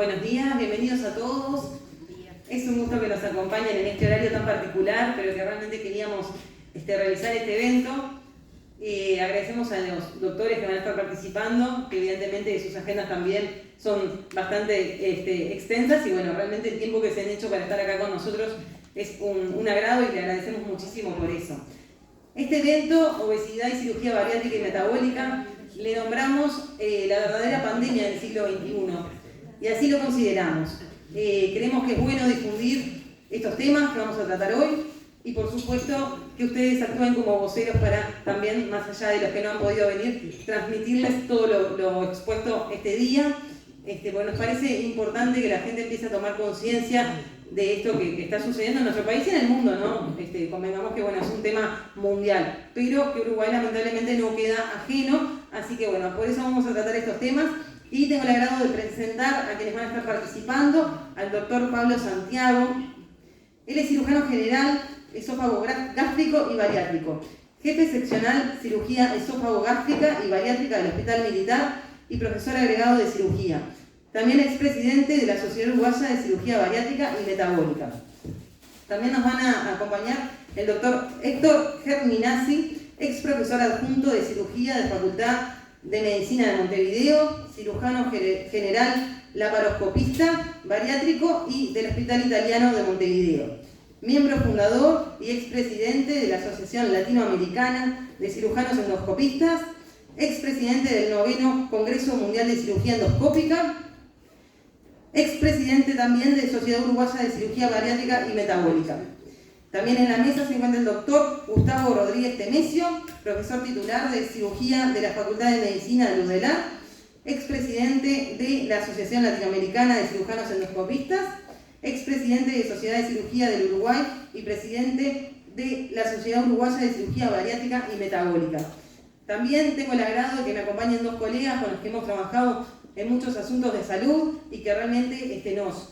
Buenos días, bienvenidos a todos. Es un gusto que nos acompañen en este horario tan particular, pero que realmente queríamos realizar este evento. Agradecemos a los doctores que van a estar participando, que evidentemente sus agendas también son bastante extensas y bueno, realmente el tiempo que se han hecho para estar acá con nosotros es un agrado y le agradecemos muchísimo por eso. Este evento, Obesidad y Cirugía Bariátrica y Metabólica, le nombramos la verdadera pandemia del siglo XXI. Y así lo consideramos. Creemos que es bueno difundir estos temas que vamos a tratar hoy y por supuesto que ustedes actúen como voceros para también, más allá de los que no han podido venir, transmitirles todo lo expuesto este día. Porque nos parece importante que la gente empiece a tomar conciencia de esto que está sucediendo en nuestro país y en el mundo, ¿no? Convengamos que bueno, es un tema mundial, pero que Uruguay lamentablemente no queda ajeno, así que bueno, por eso vamos a tratar estos temas. Y tengo el agrado de presentar a quienes van a estar participando, al doctor Pablo Santiago. Él es cirujano general, esófago gástrico y bariátrico, jefe seccional cirugía esófago gástrica y bariátrica del Hospital Militar y profesor agregado de cirugía. También es presidente de la Sociedad Uruguaya de Cirugía Bariátrica y Metabólica. También nos van a acompañar el doctor Héctor Germinazzi, ex profesor adjunto de cirugía de Facultad de Medicina de Montevideo, cirujano general laparoscopista bariátrico y del Hospital Italiano de Montevideo. Miembro fundador y expresidente de la Asociación Latinoamericana de Cirujanos Endoscopistas, expresidente del 9º Congreso Mundial de Cirugía Endoscópica, expresidente también de Sociedad Uruguaya de Cirugía Bariátrica y Metabólica. También en la mesa se encuentra el doctor Gustavo Rodríguez Temesio, profesor titular de cirugía de la Facultad de Medicina de Ludelar, expresidente de la Asociación Latinoamericana de Cirujanos Endoscopistas, expresidente de Sociedad de Cirugía del Uruguay y presidente de la Sociedad Uruguaya de Cirugía Bariátrica y Metabólica. También tengo el agrado de que me acompañen dos colegas con los que hemos trabajado en muchos asuntos de salud y que realmente nos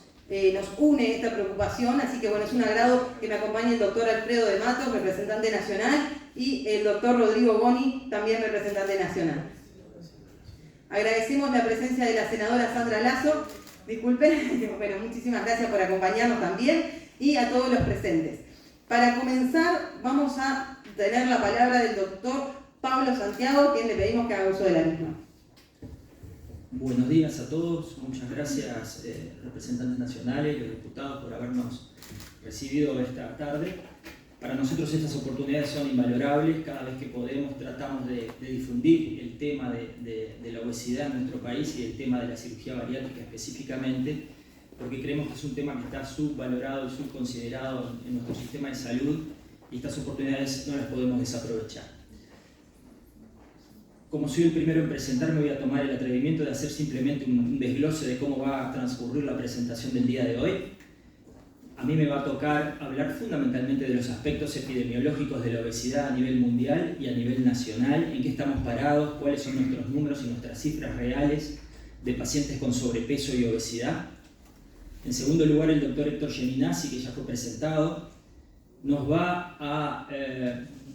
une esta preocupación, así que bueno, es un agrado que me acompañe el doctor Alfredo de Matos, representante nacional, y el doctor Rodrigo Boni, también representante nacional. Agradecemos la presencia de la senadora Sandra Lazo, disculpen, bueno, muchísimas gracias por acompañarnos también, y a todos los presentes. Para comenzar, vamos a tener la palabra del doctor Pablo Santiago, quien le pedimos que haga uso de la misma. Buenos días a todos, muchas gracias representantes nacionales y los diputados por habernos recibido esta tarde. Para nosotros estas oportunidades son invalorables, cada vez que podemos tratamos de difundir el tema de la obesidad en nuestro país y el tema de la cirugía bariátrica específicamente, porque creemos que es un tema que está subvalorado y subconsiderado en nuestro sistema de salud y estas oportunidades no las podemos desaprovechar. Como soy el primero en presentarme, voy a tomar el atrevimiento de hacer simplemente un desglose de cómo va a transcurrir la presentación del día de hoy. A mí me va a tocar hablar fundamentalmente de los aspectos epidemiológicos de la obesidad a nivel mundial y a nivel nacional, en qué estamos parados, cuáles son nuestros números y nuestras cifras reales de pacientes con sobrepeso y obesidad. En segundo lugar, el doctor Héctor Germinazzi, que ya fue presentado, nos va a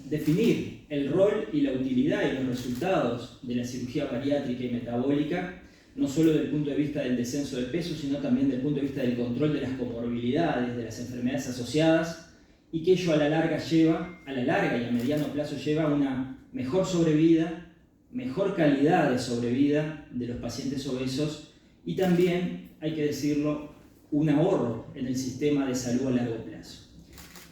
definir el rol y la utilidad y los resultados de la cirugía bariátrica y metabólica, no solo desde el punto de vista del descenso de peso, sino también desde el punto de vista del control de las comorbilidades, de las enfermedades asociadas, y que ello a la larga y a mediano plazo lleva a una mejor sobrevida, mejor calidad de sobrevida de los pacientes obesos y también, hay que decirlo, un ahorro en el sistema de salud a largo plazo.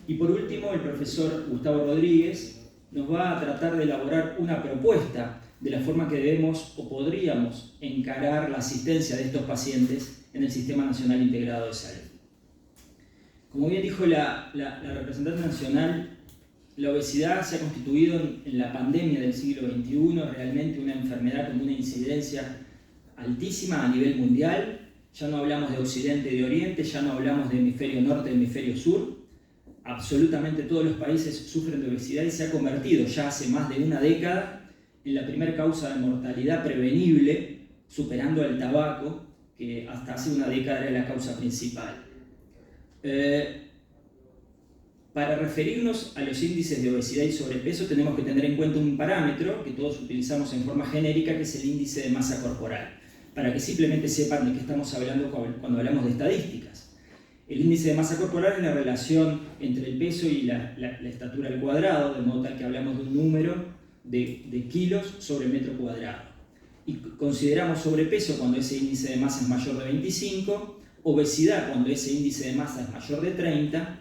Y por último, el profesor Gustavo Rodríguez nos va a tratar de elaborar una propuesta de la forma que debemos o podríamos encarar la asistencia de estos pacientes en el Sistema Nacional Integrado de Salud. Como bien dijo la representante nacional, la obesidad se ha constituido en la pandemia del siglo XXI, realmente una enfermedad con una incidencia altísima a nivel mundial. Ya no hablamos de Occidente y de Oriente, ya no hablamos de hemisferio norte y hemisferio sur. Absolutamente todos los países sufren de obesidad y se ha convertido ya hace más de una década en la primera causa de mortalidad prevenible, superando al tabaco, que hasta hace una década era la causa principal. Para referirnos a los índices de obesidad y sobrepeso tenemos que tener en cuenta un parámetro que todos utilizamos en forma genérica, que es el índice de masa corporal. para que simplemente sepan de qué estamos hablando cuando hablamos de estadísticas. El índice de masa corporal es la relación entre el peso y la estatura al cuadrado, de modo tal que hablamos de un número de kilos sobre metro cuadrado. Y consideramos sobrepeso cuando ese índice de masa es mayor de 25, obesidad cuando ese índice de masa es mayor de 30,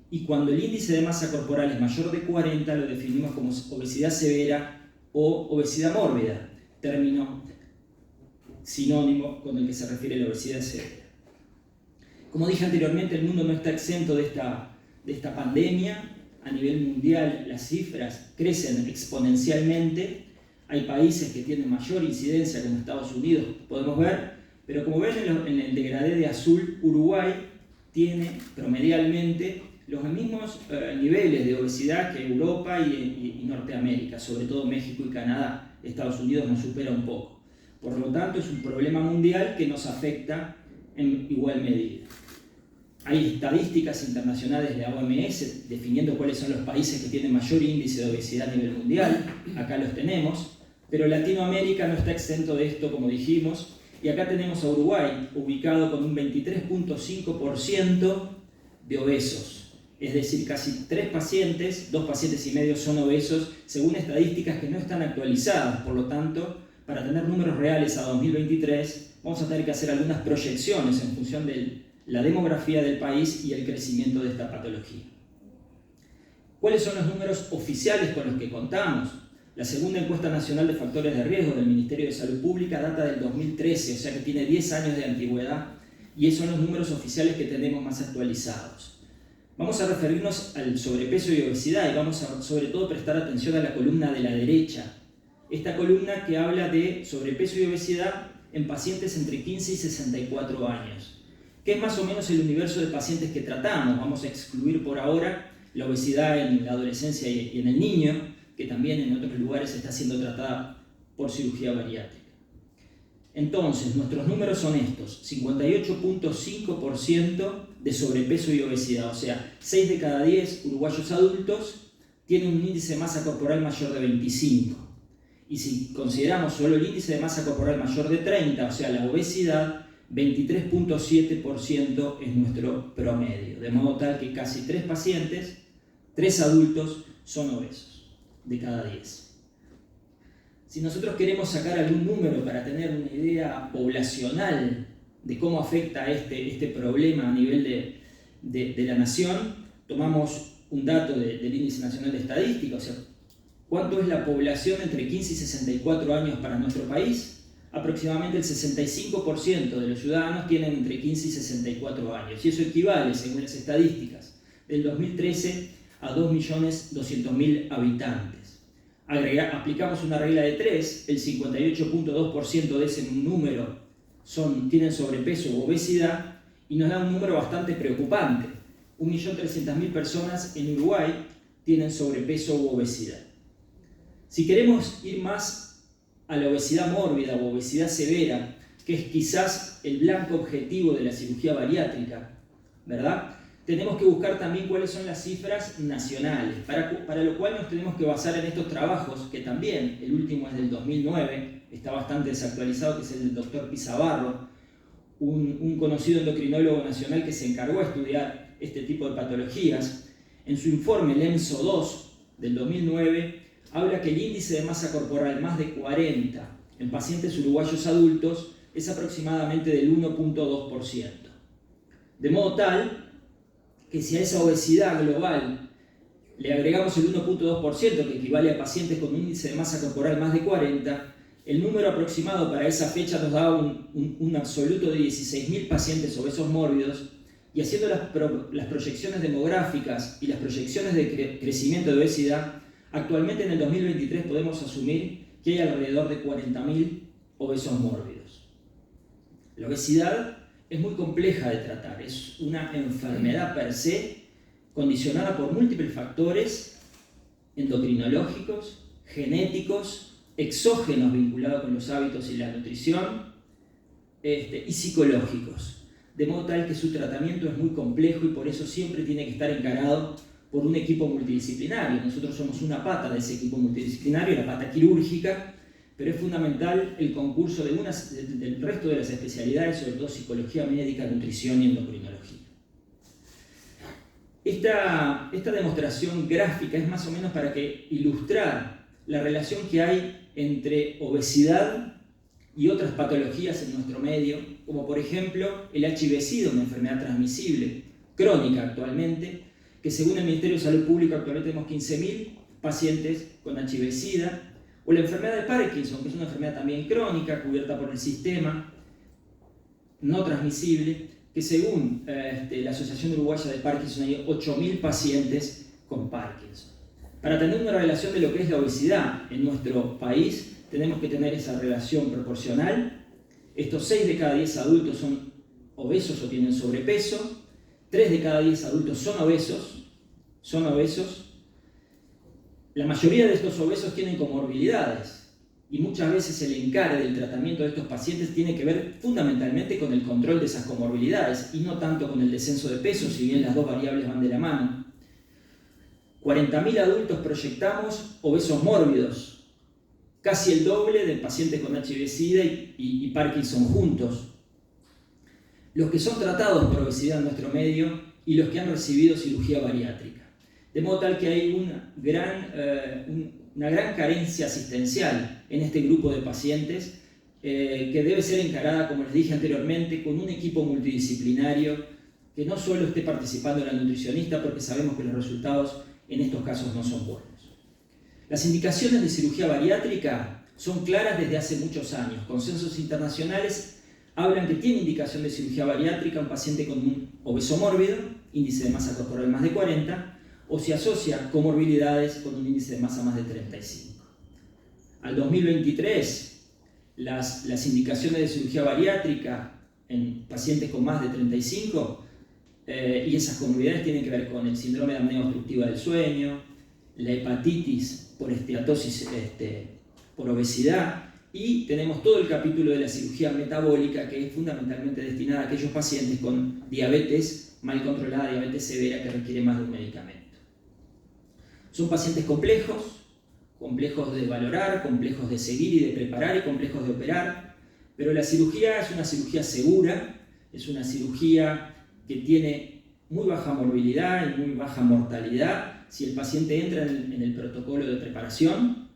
y cuando el índice de masa corporal es mayor de 40 lo definimos como obesidad severa o obesidad mórbida, término sinónimo con el que se refiere la obesidad severa. Como dije anteriormente, el mundo no está exento de esta pandemia. A nivel mundial las cifras crecen exponencialmente. Hay países que tienen mayor incidencia, como Estados Unidos, podemos ver, pero como ven en el degradé de azul, Uruguay tiene promedialmente los mismos niveles de obesidad que Europa y Norteamérica, sobre todo México y Canadá. Estados Unidos nos supera un poco. Por lo tanto, es un problema mundial que nos afecta en igual medida. Hay estadísticas internacionales de la OMS definiendo cuáles son los países que tienen mayor índice de obesidad a nivel mundial. Acá los tenemos, pero Latinoamérica no está exento de esto, como dijimos. Y acá tenemos a Uruguay, ubicado con un 23.5% de obesos. Es decir, casi 3 pacientes, 2 pacientes y medio son obesos, según estadísticas que no están actualizadas. Por lo tanto, para tener números reales a 2023, vamos a tener que hacer algunas proyecciones en función de la demografía del país y el crecimiento de esta patología. ¿Cuáles son los números oficiales con los que contamos? La segunda encuesta nacional de factores de riesgo del Ministerio de Salud Pública data del 2013, o sea que tiene 10 años de antigüedad, y esos son los números oficiales que tenemos más actualizados. Vamos a referirnos al sobrepeso y obesidad y vamos a sobre todo prestar atención a la columna de la derecha. Esta columna que habla de sobrepeso y obesidad en pacientes entre 15 y 64 años, que es más o menos el universo de pacientes que tratamos. Vamos a excluir por ahora la obesidad en la adolescencia y en el niño, que también en otros lugares está siendo tratada por cirugía bariátrica. Entonces, nuestros números son estos: 58.5% de sobrepeso y obesidad, o sea, 6 de cada 10 uruguayos adultos tienen un índice de masa corporal mayor de 25. Y si consideramos solo el índice de masa corporal mayor de 30, o sea, la obesidad, 23.7% es nuestro promedio, de modo tal que casi 3 pacientes, 3 adultos, son obesos de cada 10. Si nosotros queremos sacar algún número para tener una idea poblacional de cómo afecta este problema a nivel de la nación, tomamos un dato del Índice Nacional de Estadística, o sea, ¿cuánto es la población entre 15 y 64 años para nuestro país? Aproximadamente el 65% de los ciudadanos tienen entre 15 y 64 años, y eso equivale, según las estadísticas, del 2013 a 2.200.000 habitantes. Aplicamos una regla de 3, el 58.2% de ese número tienen sobrepeso u obesidad, y nos da un número bastante preocupante. 1.300.000 personas en Uruguay tienen sobrepeso u obesidad. Si queremos ir más a la obesidad mórbida o obesidad severa, que es quizás el blanco objetivo de la cirugía bariátrica, ¿verdad? Tenemos que buscar también cuáles son las cifras nacionales, para lo cual nos tenemos que basar en estos trabajos, que también, el último es del 2009, está bastante desactualizado, que es el del doctor Pizabarro, un conocido endocrinólogo nacional que se encargó de estudiar este tipo de patologías. En su informe, el EMSO 2 del 2009, habla que el índice de masa corporal más de 40 en pacientes uruguayos adultos es aproximadamente del 1.2%. De modo tal que si a esa obesidad global le agregamos el 1.2%, que equivale a pacientes con un índice de masa corporal más de 40, el número aproximado para esa fecha nos da un absoluto de 16.000 pacientes obesos mórbidos, y haciendo las proyecciones demográficas y las proyecciones de crecimiento de obesidad, actualmente en el 2023 podemos asumir que hay alrededor de 40.000 obesos mórbidos. La obesidad es muy compleja de tratar, es una enfermedad per se, condicionada por múltiples factores endocrinológicos, genéticos, exógenos vinculados con los hábitos y la nutrición, y psicológicos. De modo tal que su tratamiento es muy complejo y por eso siempre tiene que estar encarado por un equipo multidisciplinario. Nosotros somos una pata de ese equipo multidisciplinario, la pata quirúrgica, pero es fundamental el concurso del resto de las especialidades, sobre todo psicología médica, nutrición y endocrinología. Esta demostración gráfica es más o menos para ilustrar la relación que hay entre obesidad y otras patologías en nuestro medio, como por ejemplo el HIV-Sida, una enfermedad transmisible crónica actualmente, que según el Ministerio de Salud Pública actualmente tenemos 15.000 pacientes con HIV-Sida, o la enfermedad de Parkinson, que es una enfermedad también crónica, cubierta por el sistema, no transmisible, que según la Asociación Uruguaya de Parkinson hay 8.000 pacientes con Parkinson. Para tener una relación de lo que es la obesidad en nuestro país, tenemos que tener esa relación proporcional. Estos 6 de cada 10 adultos son obesos o tienen sobrepeso, 3 de cada 10 adultos son obesos. La mayoría de estos obesos tienen comorbilidades y muchas veces el encare del tratamiento de estos pacientes tiene que ver fundamentalmente con el control de esas comorbilidades y no tanto con el descenso de peso, si bien las dos variables van de la mano. 40.000 adultos proyectamos obesos mórbidos, casi el doble de pacientes con HIV-Sida y Parkinson juntos. Los que son tratados por obesidad en nuestro medio y los que han recibido cirugía bariátrica. De modo tal que hay una gran carencia asistencial en este grupo de pacientes que debe ser encarada, como les dije anteriormente, con un equipo multidisciplinario que no solo esté participando la nutricionista, porque sabemos que los resultados en estos casos no son buenos. Las indicaciones de cirugía bariátrica son claras desde hace muchos años. Consensos internacionales hablan que tiene indicación de cirugía bariátrica un paciente con un obeso mórbido, índice de masa corporal más de 40, o se asocia comorbilidades con un índice de masa más de 35. Al 2023, las indicaciones de cirugía bariátrica en pacientes con más de 35 y esas comorbilidades tienen que ver con el síndrome de apnea obstructiva del sueño, la hepatitis por esteatosis por obesidad, y tenemos todo el capítulo de la cirugía metabólica, que es fundamentalmente destinada a aquellos pacientes con diabetes mal controlada, diabetes severa, que requiere más de un medicamento. Son pacientes complejos de valorar, complejos de seguir y de preparar y complejos de operar, pero la cirugía es una cirugía segura, es una cirugía que tiene muy baja morbilidad y muy baja mortalidad si el paciente entra en el protocolo de preparación.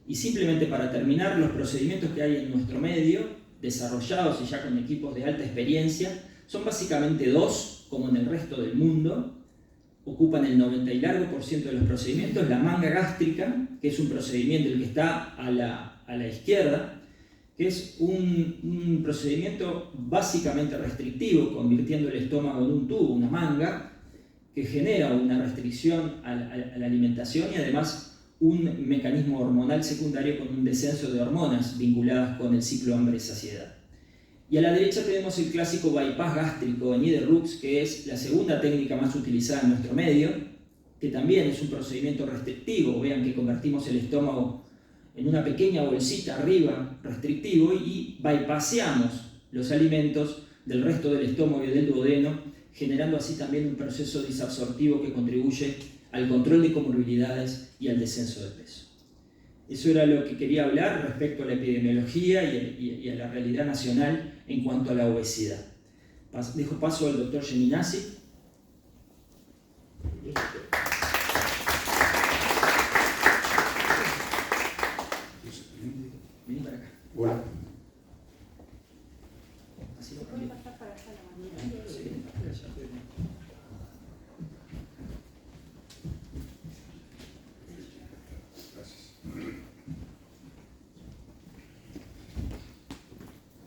Y simplemente para terminar, los procedimientos que hay en nuestro medio, desarrollados y ya con equipos de alta experiencia, son básicamente 2, como en el resto del mundo. Ocupan el 90% y largo de los procedimientos. La manga gástrica, que es un procedimiento, el que está a la izquierda, que es un procedimiento básicamente restrictivo, convirtiendo el estómago en un tubo, una manga, que genera una restricción a la alimentación y además un mecanismo hormonal secundario con un descenso de hormonas vinculadas con el ciclo hambre-saciedad. Y a la derecha tenemos el clásico bypass gástrico en Niederrux, que es la segunda técnica más utilizada en nuestro medio, que también es un procedimiento restrictivo. Vean que convertimos el estómago en una pequeña bolsita arriba, restrictivo, y bypasseamos los alimentos del resto del estómago y del duodeno, generando así también un proceso disabsortivo que contribuye al control de comorbilidades y al descenso de peso. Eso era lo que quería hablar respecto a la epidemiología y a la realidad nacional en cuanto a la obesidad. Dejo paso al doctor Geminazzi. Vení para acá. Hola. Así lo ¿Puede pasar para allá la manera? Sí, para allá.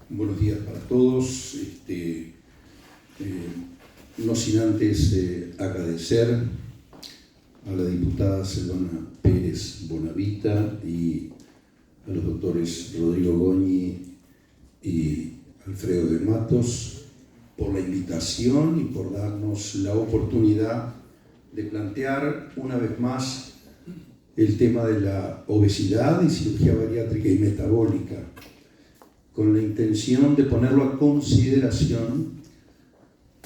Buenos días para todos. No sin antes agradecer a la diputada Silvana Pérez Bonavita y a los doctores Rodrigo Goñi y Alfredo de Matos por la invitación y por darnos la oportunidad de plantear una vez más el tema de la obesidad y cirugía bariátrica y metabólica, con la intención de ponerlo a consideración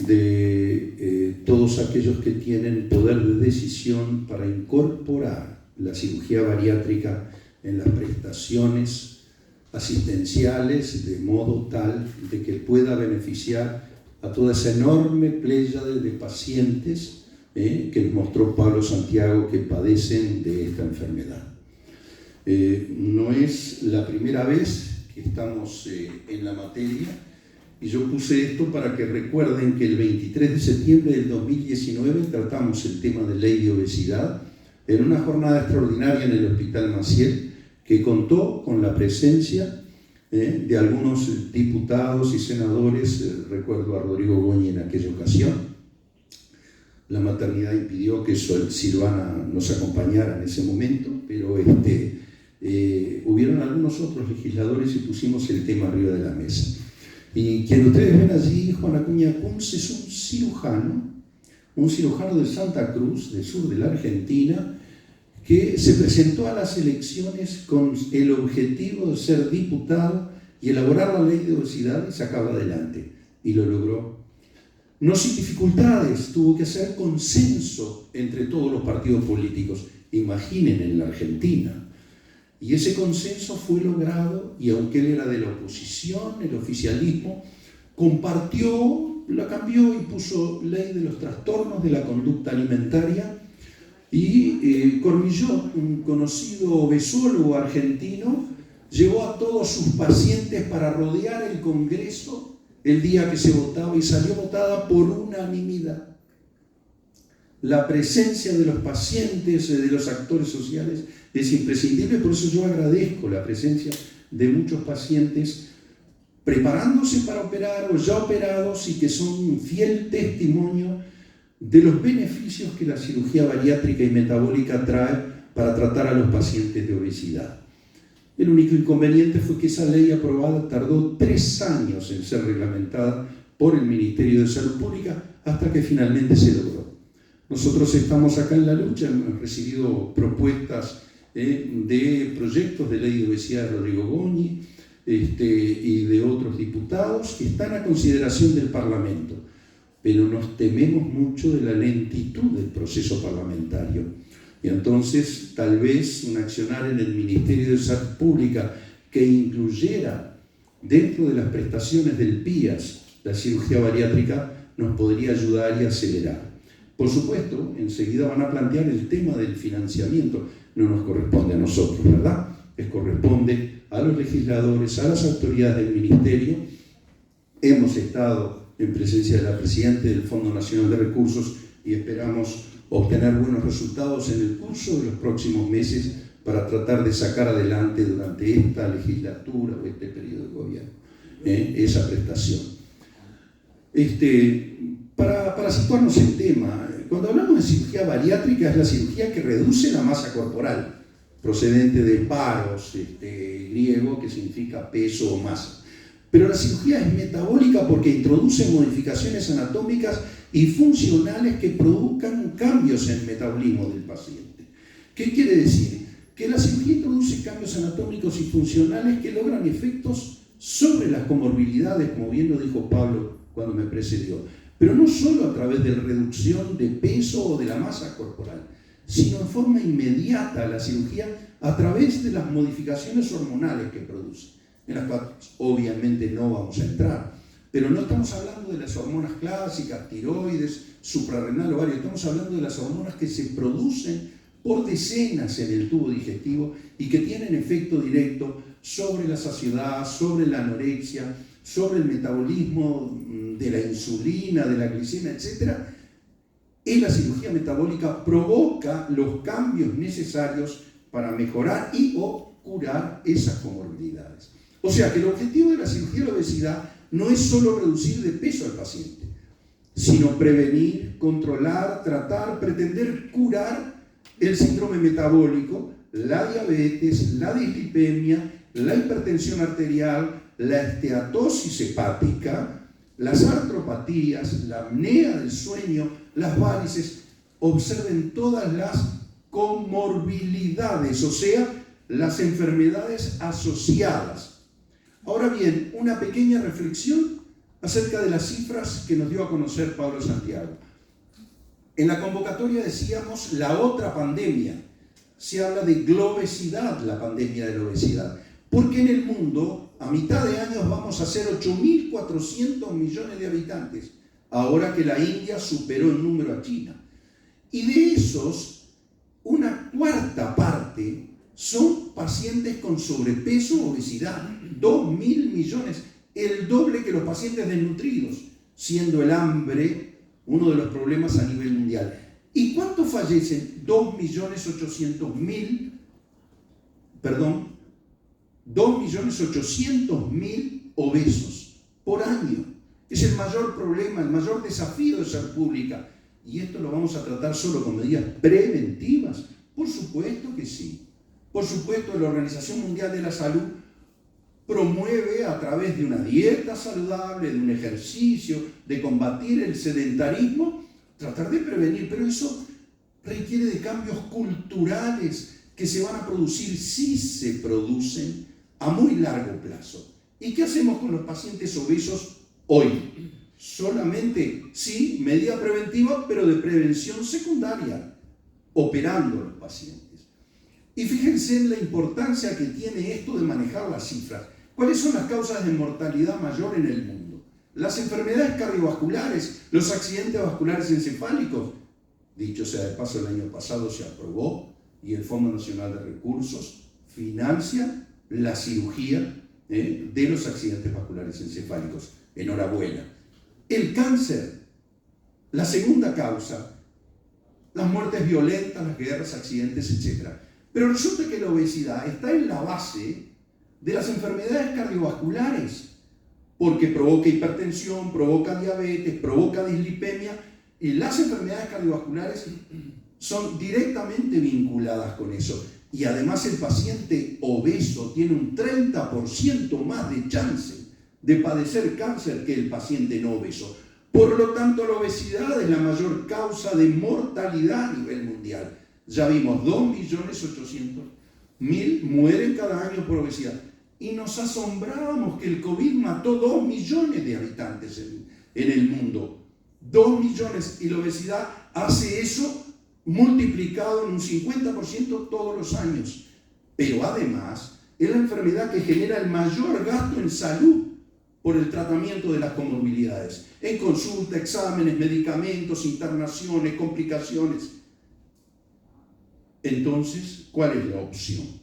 de todos aquellos que tienen poder de decisión para incorporar la cirugía bariátrica en las prestaciones asistenciales de modo tal de que pueda beneficiar a toda esa enorme pléyade de pacientes que nos mostró Pablo Santiago que padecen de esta enfermedad. No es la primera vez que estamos en la materia, y yo puse esto para que recuerden que el 23 de septiembre del 2019 tratamos el tema de ley de obesidad en una jornada extraordinaria en el Hospital Maciel, que contó con la presencia de algunos diputados y senadores. Recuerdo a Rodrigo Goñi en aquella ocasión. La maternidad impidió que Silvana nos acompañara en ese momento, pero hubieron algunos otros legisladores y pusimos el tema arriba de la mesa. Y quien ustedes ven allí, Juan Acuña Kunz, es un cirujano de Santa Cruz, del sur de la Argentina, que se presentó a las elecciones con el objetivo de ser diputado y elaborar la ley de obesidad, y sacarla adelante, y lo logró. No sin dificultades, tuvo que hacer consenso entre todos los partidos políticos, imaginen en la Argentina. Y ese consenso fue logrado, y aunque él era de la oposición, el oficialismo compartió, la cambió y puso ley de los trastornos de la conducta alimentaria. Y Cormillot, un conocido obesólogo argentino, llevó a todos sus pacientes para rodear el Congreso el día que se votaba, y salió votada por unanimidad. La presencia de los pacientes, de los actores sociales, es imprescindible. Por eso yo agradezco la presencia de muchos pacientes preparándose para operar o ya operados, y que son un fiel testimonio de los beneficios que la cirugía bariátrica y metabólica trae para tratar a los pacientes de obesidad. El único inconveniente fue que esa ley aprobada tardó 3 años en ser reglamentada por el Ministerio de Salud Pública, hasta que finalmente se logró. Nosotros estamos acá en la lucha, hemos recibido propuestas de proyectos de ley de obesidad de Rodrigo Goñi y de otros diputados que están a consideración del Parlamento, pero nos tememos mucho de la lentitud del proceso parlamentario. Y entonces, tal vez un accionar en el Ministerio de Salud Pública que incluyera dentro de las prestaciones del PIAS la cirugía bariátrica nos podría ayudar y acelerar. Por supuesto, enseguida van a plantear el tema del financiamiento. No nos corresponde a nosotros, ¿verdad? Les corresponde a los legisladores, a las autoridades del Ministerio. Hemos estado en presencia de la Presidenta del Fondo Nacional de Recursos y esperamos obtener buenos resultados en el curso de los próximos meses para tratar de sacar adelante durante esta legislatura o este periodo de gobierno esa prestación. Para situarnos en tema, cuando hablamos de cirugía bariátrica, es la cirugía que reduce la masa corporal, procedente de paros griego, que significa peso o masa. Pero la cirugía es metabólica porque introduce modificaciones anatómicas y funcionales que produzcan cambios en el metabolismo del paciente. ¿Qué quiere decir? Que la cirugía introduce cambios anatómicos y funcionales que logran efectos sobre las comorbilidades, como bien lo dijo Pablo cuando me precedió, pero no solo a través de la reducción de peso o de la masa corporal, sino en forma inmediata la cirugía a través de las modificaciones hormonales que produce, en las cuales obviamente no vamos a entrar. Pero no estamos hablando de las hormonas clásicas, tiroides, suprarrenal, ovario, estamos hablando de las hormonas que se producen por decenas en el tubo digestivo y que tienen efecto directo sobre la saciedad, sobre la anorexia, sobre el metabolismo de la insulina, de la glicemia, etc. Y la cirugía metabólica provoca los cambios necesarios para mejorar y o curar esas comorbilidades. O sea que el objetivo de la cirugía de la obesidad no es solo reducir de peso al paciente, sino prevenir, controlar, tratar, pretender curar el síndrome metabólico, la diabetes, la dislipemia, la hipertensión arterial, la esteatosis hepática, las artropatías, la apnea del sueño, las varices. Observen todas las comorbilidades, o sea, las enfermedades asociadas. Ahora bien, una pequeña reflexión acerca de las cifras que nos dio a conocer Pablo Santiago. En la convocatoria decíamos la otra pandemia. Se habla de globesidad, la pandemia de la obesidad. Porque en el mundo, a mitad de año, vamos a ser 8.400 millones de habitantes, ahora que la India superó en número a China. Y de esos, una cuarta parte son pacientes con sobrepeso o obesidad. 2.000 millones, el doble que los pacientes desnutridos, siendo el hambre uno de los problemas a nivel mundial. ¿Y cuántos fallecen? 2.800.000 obesos por año. Es el mayor problema, el mayor desafío de salud pública. ¿Y esto lo vamos a tratar solo con medidas preventivas? Por supuesto que sí. Por supuesto, la Organización Mundial de la Salud promueve a través de una dieta saludable, de un ejercicio, de combatir el sedentarismo, tratar de prevenir, pero eso requiere de cambios culturales que se van a producir, si se producen, a muy largo plazo. ¿Y qué hacemos con los pacientes obesos hoy? Solamente, sí, medida preventiva, pero de prevención secundaria, operando a los pacientes. Y fíjense en la importancia que tiene esto de manejar las cifras. ¿Cuáles son las causas de mortalidad mayor en el mundo? Las enfermedades cardiovasculares, los accidentes vasculares encefálicos. Dicho sea de paso, el año pasado se aprobó y el Fondo Nacional de Recursos financia la cirugía de los accidentes vasculares encefálicos. Enhorabuena. El cáncer, la segunda causa, las muertes violentas, las guerras, accidentes, etc. Pero resulta que la obesidad está en la base de las enfermedades cardiovasculares, porque provoca hipertensión, provoca diabetes, provoca dislipemia, y las enfermedades cardiovasculares son directamente vinculadas con eso. Y además el paciente obeso tiene un 30% más de chance de padecer cáncer que el paciente no obeso. Por lo tanto, la obesidad es la mayor causa de mortalidad a nivel mundial. Ya vimos, 2.800.000 mueren cada año por obesidad. Y nos asombrábamos que el COVID mató 2 millones de habitantes en el mundo. 2 millones. Y la obesidad hace eso multiplicado en un 50% todos los años. Pero además, es la enfermedad que genera el mayor gasto en salud por el tratamiento de las comorbilidades. En consulta, exámenes, medicamentos, internaciones, complicaciones. Entonces, ¿cuál es la opción?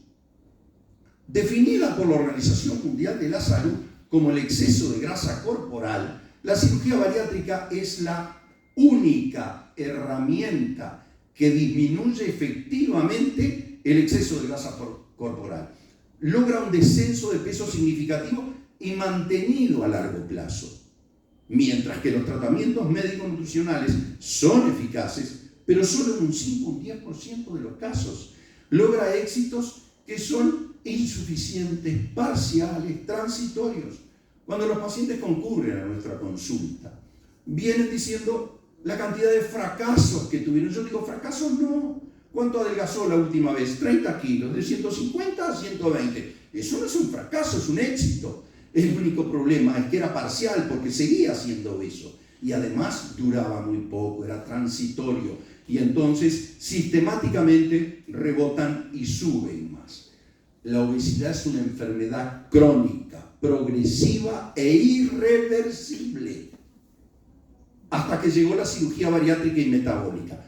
Definida por la Organización Mundial de la Salud como el exceso de grasa corporal, la cirugía bariátrica es la única herramienta que disminuye efectivamente el exceso de grasa corporal. Logra un descenso de peso significativo y mantenido a largo plazo. Mientras que los tratamientos médico-nutricionales son eficaces, pero solo en un 5 o un 10% de los casos. Logra éxitos que son insuficientes, parciales, transitorios. Cuando los pacientes concurren a nuestra consulta, vienen diciendo la cantidad de fracasos que tuvieron. Yo digo, fracasos no. ¿Cuánto adelgazó la última vez? 30 kilos, de 150 a 120. Eso no es un fracaso, es un éxito. El único problema es que era parcial porque seguía siendo obeso. Y además duraba muy poco, era transitorio. Y entonces sistemáticamente rebotan y suben más. La obesidad es una enfermedad crónica, progresiva e irreversible. Hasta que llegó la cirugía bariátrica y metabólica.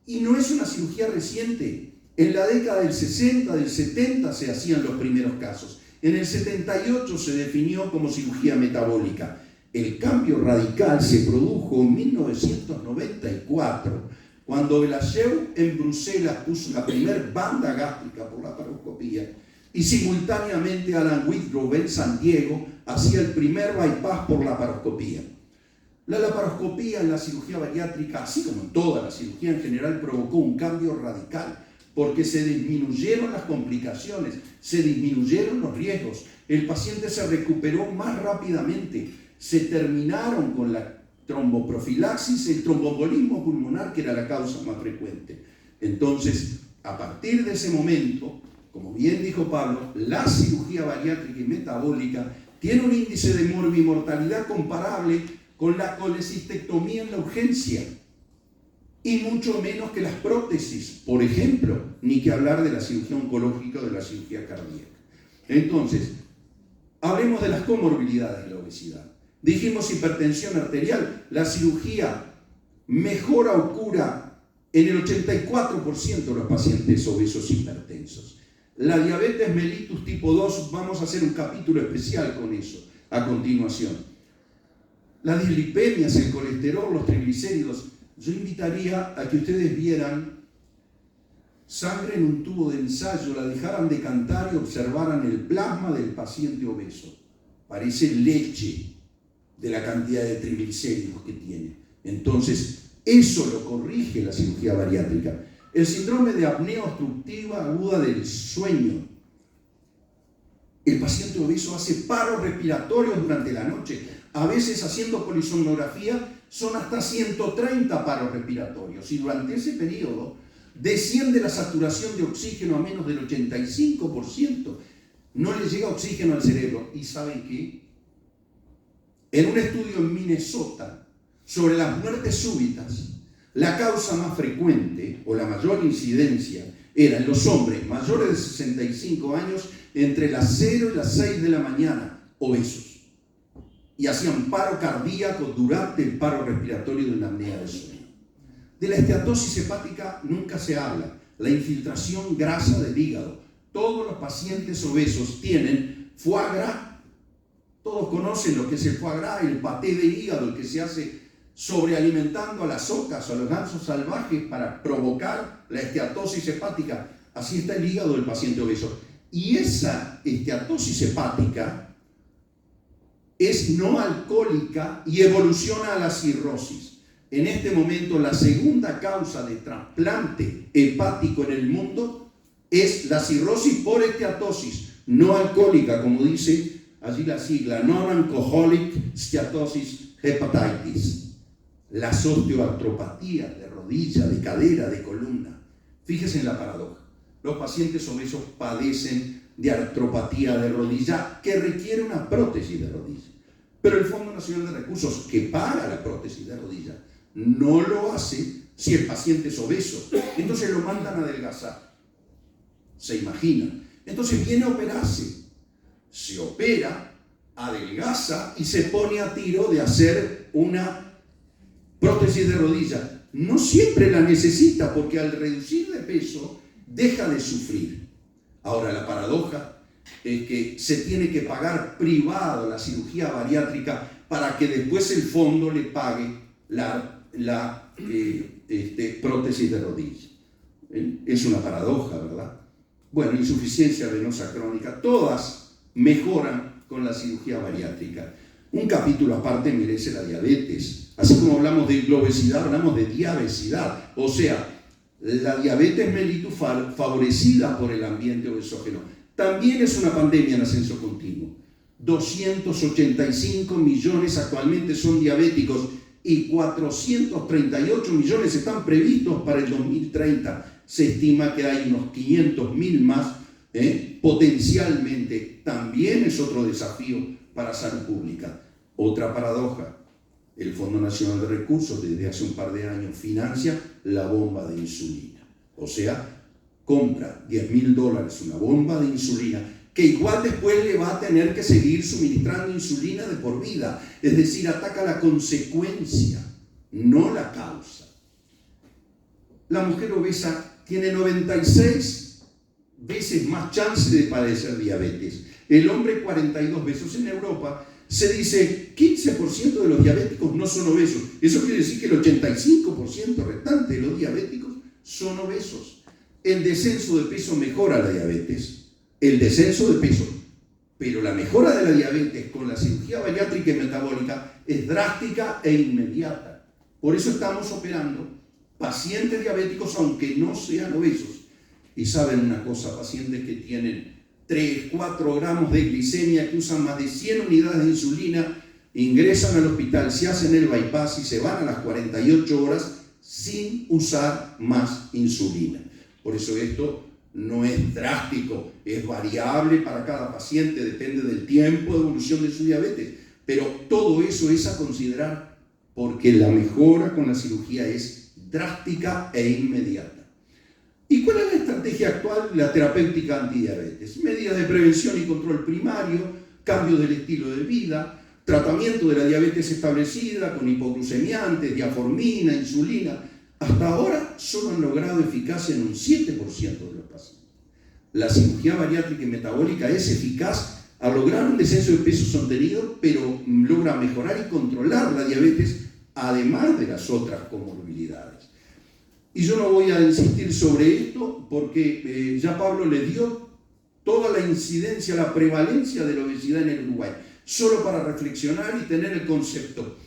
Y no es una cirugía reciente. En la década del 60, del 70 se hacían los primeros casos. En el 78 se definió como cirugía metabólica. El cambio radical se produjo en 1994, cuando Belachew en Bruselas puso la primer banda gástrica por laparoscopía y simultáneamente Alan Whitgrove en San Diego hacía el primer bypass por laparoscopía. La laparoscopía en la cirugía bariátrica, así como en toda la cirugía en general, provocó un cambio radical porque se disminuyeron las complicaciones, se disminuyeron los riesgos, el paciente se recuperó más rápidamente, se terminaron con la tromboprofilaxis, el tromboembolismo pulmonar, que era la causa más frecuente. Entonces, a partir de ese momento, como bien dijo Pablo, la cirugía bariátrica y metabólica tiene un índice de morbimortalidad comparable con la colecistectomía en la urgencia, y mucho menos que las prótesis, por ejemplo, ni que hablar de la cirugía oncológica o de la cirugía cardíaca. Entonces, hablemos de las comorbilidades de la obesidad. Dijimos hipertensión arterial, la cirugía mejora o cura en el 84% de los pacientes obesos hipertensos. La diabetes mellitus tipo 2, vamos a hacer un capítulo especial con eso a continuación. Las dislipemias, el colesterol, los triglicéridos. Yo invitaría a que ustedes vieran sangre en un tubo de ensayo, la dejaran decantar y observaran el plasma del paciente obeso. Parece leche de la cantidad de triglicéridos que tiene. Entonces, eso lo corrige la cirugía bariátrica. El síndrome de apnea obstructiva aguda del sueño. El paciente obeso hace paros respiratorios durante la noche. A veces, haciendo polisomnografía, son hasta 130 paros respiratorios. Y durante ese periodo desciende la saturación de oxígeno a menos del 85%. No le llega oxígeno al cerebro. ¿Y saben qué? En un estudio en Minnesota sobre las muertes súbitas, la causa más frecuente o la mayor incidencia era en los hombres mayores de 65 años entre las 0 y las 6 de la mañana, obesos. Y hacían paro cardíaco durante el paro respiratorio de una apnea de sueño. De la esteatosis hepática nunca se habla. La infiltración grasa del hígado. Todos los pacientes obesos tienen foie gras. Todos conocen lo que es el foie gras, el paté de hígado, el que se hace sobrealimentando a las ocas o a los gansos salvajes para provocar la esteatosis hepática. Así está el hígado del paciente obeso. Y esa esteatosis hepática es no alcohólica y evoluciona a la cirrosis. En este momento, la segunda causa de trasplante hepático en el mundo es la cirrosis por esteatosis no alcohólica, como dice allí la sigla, Non-Alcoholic Steatosis Hepatitis. Las osteoartropatías de rodilla, de cadera, de columna. Fíjense en la paradoja. Los pacientes obesos padecen de artropatía de rodilla que requiere una prótesis de rodilla. Pero el Fondo Nacional de Recursos, que paga la prótesis de rodilla, no lo hace si el paciente es obeso. Entonces lo mandan a adelgazar. ¿Se imaginan? Entonces viene a operarse. Se opera, adelgaza y se pone a tiro de hacer una prótesis de rodilla. No siempre la necesita porque al reducir de peso deja de sufrir. Ahora la paradoja es que se tiene que pagar privado la cirugía bariátrica para que después el fondo le pague la prótesis de rodilla. Es una paradoja, ¿verdad? Bueno, insuficiencia venosa crónica, todas mejoran con la cirugía bariátrica. Un capítulo aparte merece la diabetes. Así como hablamos de obesidad, hablamos de diabesidad. O sea, la diabetes mellitus favorecida por el ambiente obesógeno. También es una pandemia en ascenso continuo. 285 millones actualmente son diabéticos y 438 millones están previstos para el 2030. Se estima que hay unos 500.000 más, potencialmente. También es otro desafío para salud pública. Otra paradoja. El Fondo Nacional de Recursos desde hace un par de años financia la bomba de insulina. O sea, compra $10.000 una bomba de insulina que igual después le va a tener que seguir suministrando insulina de por vida. Es decir, ataca la consecuencia, no la causa. La mujer obesa tiene 96 veces más chance de padecer diabetes. El hombre 42 veces. En Europa se dice 15% de los diabéticos no son obesos. Eso quiere decir que el 85% restante de los diabéticos son obesos. El descenso de peso mejora la diabetes. El descenso de peso. Pero la mejora de la diabetes con la cirugía bariátrica y metabólica es drástica e inmediata. Por eso estamos operando pacientes diabéticos aunque no sean obesos. Y saben una cosa, pacientes que tienen 3, 4 gramos de glicemia, que usan más de 100 unidades de insulina, ingresan al hospital, se hacen el bypass y se van a las 48 horas sin usar más insulina. Por eso esto no es drástico, es variable para cada paciente, depende del tiempo de evolución de su diabetes, pero todo eso es a considerar porque la mejora con la cirugía es drástica e inmediata. ¿Y cuál es la estrategia estrategia actual, la terapéutica antidiabetes. Medidas de prevención y control primario, cambios del estilo de vida, tratamiento de la diabetes establecida con hipoglucemiantes, diaformina, insulina. Hasta ahora solo han logrado eficacia en un 7% de los pacientes. La cirugía bariátrica y metabólica es eficaz al lograr un descenso de peso sostenido, pero logra mejorar y controlar la diabetes, además de las otras comorbilidades. Y yo no voy a insistir sobre esto porque ya Pablo le dio toda la incidencia, la prevalencia de la obesidad en el Uruguay, solo para reflexionar y tener el concepto,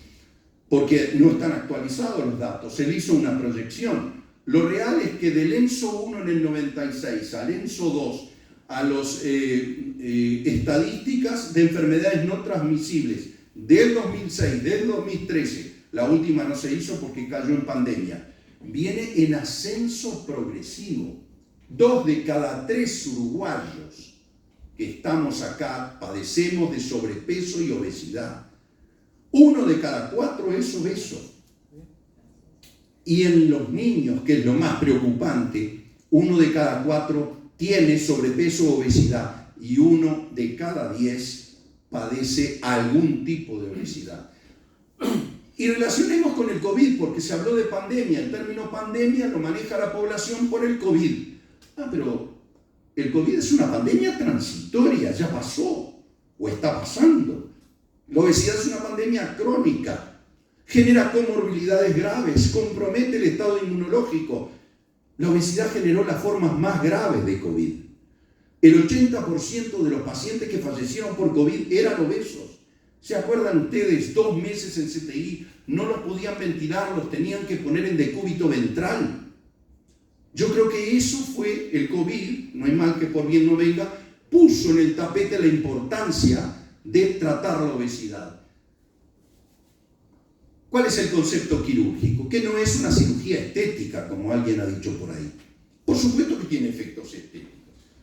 porque no están actualizados los datos. Él hizo una proyección. Lo real es que del ENSO 1 en el 96 al ENSO 2, a las estadísticas de enfermedades no transmisibles del 2006, del 2013, la última no se hizo porque cayó en pandemia, viene en ascenso progresivo. 2 de cada 3 uruguayos que estamos acá padecemos de sobrepeso y obesidad. 1 de cada 4 es obeso. Y en los niños, que es lo más preocupante, 1 de cada 4 tiene sobrepeso o obesidad y 1 de cada 10 padece algún tipo de obesidad. Y relacionemos con el COVID, porque se habló de pandemia. El término pandemia lo maneja la población por el COVID. Pero el COVID es una pandemia transitoria, ya pasó o está pasando. La obesidad es una pandemia crónica, genera comorbilidades graves, compromete el estado inmunológico. La obesidad generó las formas más graves de COVID. El 80% de los pacientes que fallecieron por COVID eran obesos. ¿Se acuerdan ustedes? 2 meses en CTI, no los podían ventilar, los tenían que poner en decúbito ventral. Yo creo que eso fue el COVID, no hay mal que por bien no venga, puso en el tapete la importancia de tratar la obesidad. ¿Cuál es el concepto quirúrgico? Que no es una cirugía estética, como alguien ha dicho por ahí. Por supuesto que tiene efectos estéticos.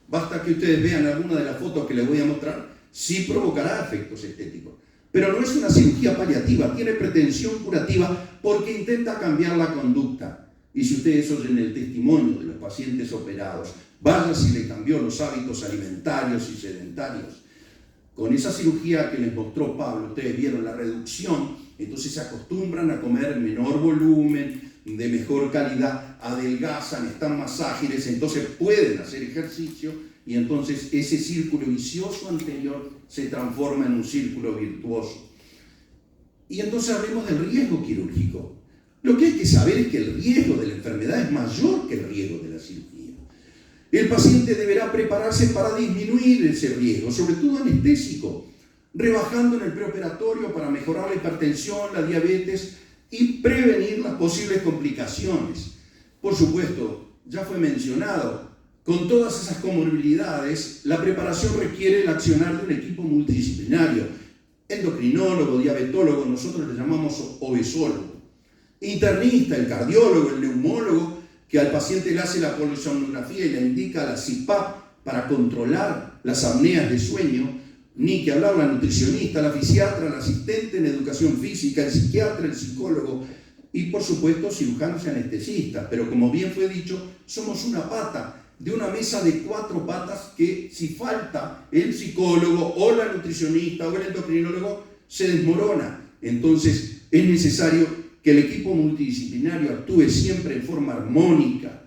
Basta que ustedes vean alguna de las fotos que les voy a mostrar, sí provocará efectos estéticos. Pero no es una cirugía paliativa, tiene pretensión curativa porque intenta cambiar la conducta. Y si ustedes oyen el testimonio de los pacientes operados, vaya si le cambió los hábitos alimentarios y sedentarios. Con esa cirugía que les mostró Pablo, ustedes vieron la reducción, entonces se acostumbran a comer menor volumen, de mejor calidad, adelgazan, están más ágiles, entonces pueden hacer ejercicio y entonces ese círculo vicioso anterior se transforma en un círculo virtuoso. Y entonces hablemos del riesgo quirúrgico. Lo que hay que saber es que el riesgo de la enfermedad es mayor que el riesgo de la cirugía. El paciente deberá prepararse para disminuir ese riesgo, sobre todo anestésico, rebajando en el preoperatorio para mejorar la hipertensión, la diabetes y prevenir las posibles complicaciones. Por supuesto, ya fue mencionado, con todas esas comorbilidades, la preparación requiere el accionar de un equipo multidisciplinario, endocrinólogo, diabetólogo, nosotros le llamamos obesólogo, internista, el cardiólogo, el neumólogo, que al paciente le hace la polisomnografía y le indica la CPAP para controlar las apneas de sueño, ni que hablar la nutricionista, la fisiatra, el asistente en educación física, el psiquiatra, el psicólogo y por supuesto cirujanos y anestesistas. Pero como bien fue dicho, somos una pata de una mesa de 4 patas que si falta el psicólogo o la nutricionista o el endocrinólogo se desmorona. Entonces es necesario que el equipo multidisciplinario actúe siempre en forma armónica.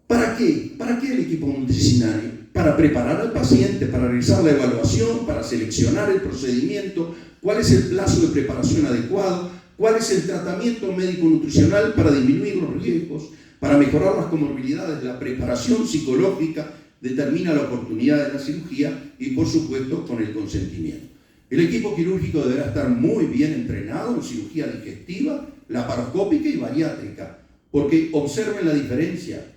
¿Para qué? ¿Para qué el equipo multidisciplinario? Para preparar al paciente, para realizar la evaluación, para seleccionar el procedimiento, cuál es el plazo de preparación adecuado, cuál es el tratamiento médico-nutricional para disminuir los riesgos, para mejorar las comorbilidades. La preparación psicológica determina la oportunidad de la cirugía y, por supuesto, con el consentimiento. El equipo quirúrgico deberá estar muy bien entrenado en cirugía digestiva, laparoscópica y bariátrica, porque observen la diferencia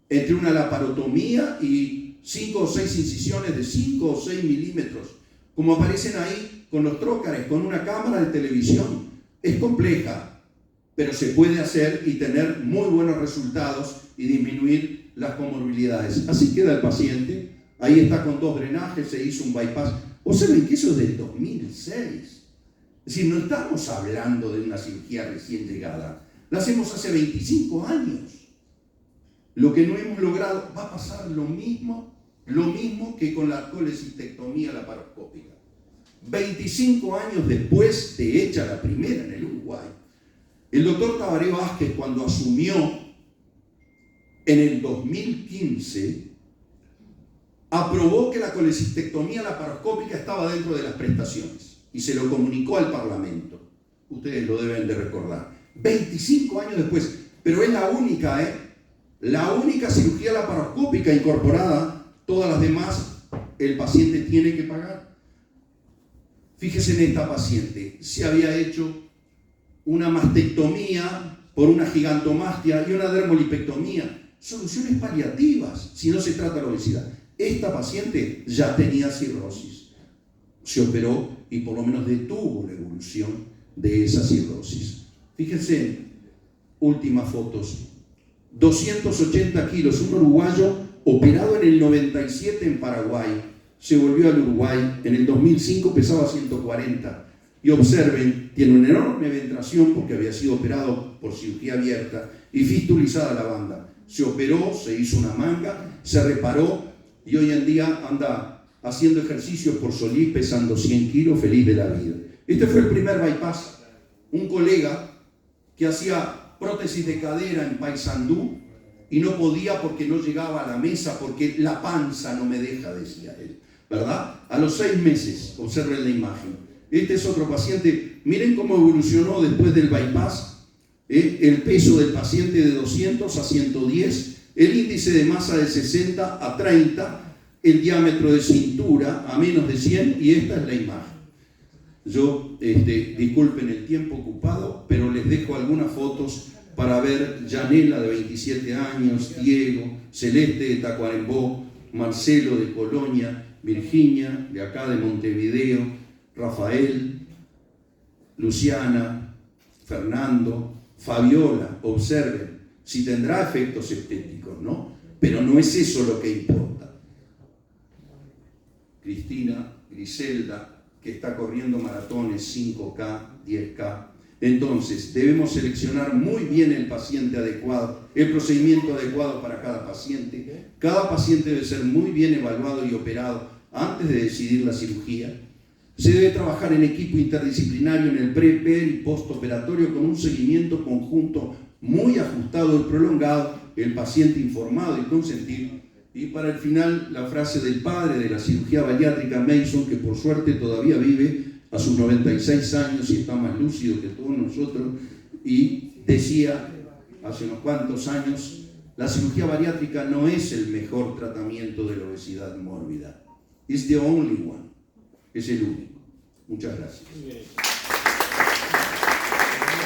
entre una laparotomía y 5 o 6 incisiones de 5 o 6 milímetros, como aparecen ahí con los trócares, con una cámara de televisión. Es compleja, pero se puede hacer y tener muy buenos resultados y disminuir las comorbilidades. Así queda el paciente, ahí está con 2 drenajes, se hizo un bypass. Observen que eso es del 2006. Es decir, no estamos hablando de una cirugía recién llegada, la hacemos hace 25 años. lo que no hemos logrado, va a pasar lo mismo que con la colecistectomía laparoscópica. 25 años después de hecha la primera en el Uruguay, el doctor Tabaré Vázquez, cuando asumió en el 2015, aprobó que la colecistectomía laparoscópica estaba dentro de las prestaciones y se lo comunicó al Parlamento. Ustedes lo deben de recordar. 25 años después, pero es la única cirugía laparoscópica incorporada. Todas las demás el paciente tiene que pagar. Fíjese en esta paciente, se había hecho una mastectomía por una gigantomastia y una dermolipectomía. Soluciones paliativas si no se trata la obesidad. Esta paciente ya tenía cirrosis. Se operó y por lo menos detuvo la evolución de esa cirrosis. Fíjense, últimas fotos. 280 kilos, un uruguayo operado en el 97 en Paraguay. Se volvió al Uruguay. En el 2005 pesaba 140. Y observen, tiene una enorme ventración porque había sido operado por cirugía abierta y fistulizada la banda. Se operó, se hizo una manga, se reparó y hoy en día anda haciendo ejercicios por Solís, pesando 100 kilos, feliz de la vida. Este fue el primer bypass. Un colega que hacía prótesis de cadera en Paysandú y no podía porque no llegaba a la mesa, porque la panza no me deja, decía él, ¿verdad? A los 6 meses, observen la imagen. Este es otro paciente. Miren cómo evolucionó después del bypass. El peso del paciente de 200 a 110, el índice de masa de 60 a 30, el diámetro de cintura a menos de 100, y esta es la imagen. Yo, disculpen el tiempo ocupado, pero les dejo algunas fotos para ver Yanela de 27 años, Diego, Celeste de Tacuarembó, Marcelo de Colonia, Virginia de acá de Montevideo, Rafael, Luciana, Fernando, Fabiola. Observen, si tendrá efectos estéticos, ¿no? Pero no es eso lo que importa. Cristina, Griselda, que está corriendo maratones 5K, 10K. Entonces, debemos seleccionar muy bien el paciente adecuado, el procedimiento adecuado para cada paciente. Cada paciente debe ser muy bien evaluado y operado antes de decidir la cirugía. Se debe trabajar en equipo interdisciplinario en el pre, per y postoperatorio con un seguimiento conjunto muy ajustado y prolongado, el paciente informado y consentir. Y para el final, la frase del padre de la cirugía bariátrica, Mason, que por suerte todavía vive a sus 96 años y está más lúcido que todos nosotros, y decía hace unos cuantos años, la cirugía bariátrica no es el mejor tratamiento de la obesidad mórbida. It's the only one. Es el único. Muchas gracias.